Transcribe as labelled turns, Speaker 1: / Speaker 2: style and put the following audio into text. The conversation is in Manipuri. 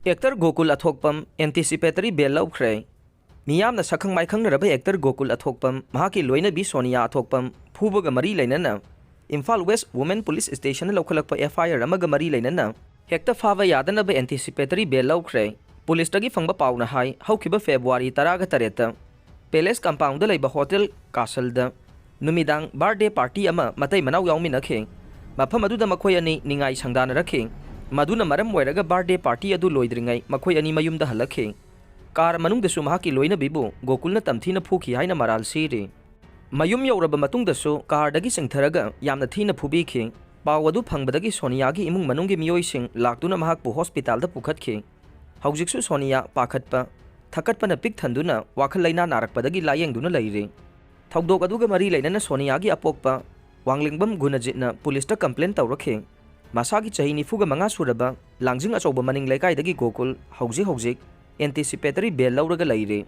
Speaker 1: Actor Gokul Athokpam anticipatory bail लौख्रे मियामना सखंग माइखंगनरबा एक्टर गोकुल अथोकपम महाकी लोइनबी सोनिया अथोकपम फूबगा मरी लेनना Imphal west women police station लौखलकपा एफआईआर अमगा मरी लेनना हेक्टर फावा यादनबा एंटीसिपेटरी बेल लौख्रे पुलिसदगी फंगबा पाउना हाई हौखिबा फेब्रुआरी 13 पैलेस कंपाउंड लेबा होटल कासलदा नुमिदांग बर्थडे पार्टी अमा मतै मनाव याउमिनखे मफम अदुदा मखोय अनि निंगाई संगदानरखे मधुना मरम ओइरगा बर्थडे पार्टी अदु लोइद्रिंगाई मखोय अनि मयुमदा हलखे कार मनुंगदसु महाकी लोइनबीबु गोकुलना तमथीना फुखी हाइना मराल सिरे मयुम यौरबा मतुंगदसु कारदगी सिंथरगा यामना थीना फुबीखे पाव अदु फंगबदगी सोनियागी इमुंग मनुंगी मियोइसिंग लाक्तुना महाकपु हॉस्पिटलदा पुखतखे हौजिकसु सोनिया पाखतपा थकतपना पिक थंदुना वाखल लैना नारकपदगी लायेंगदुना लैरे थौदोक अदुगा मरी लैनना सोनियागी अपोकपा वांगलिंगबम गुनजितना पुलिसता कंप्लेन तौरखे मासागी चही 95 सुरबा लांजिंग अचौबा मनिंग लेकाइदगी गोकुल हौजिक एंटीसिपेटरी बेल लौरगा लैरे।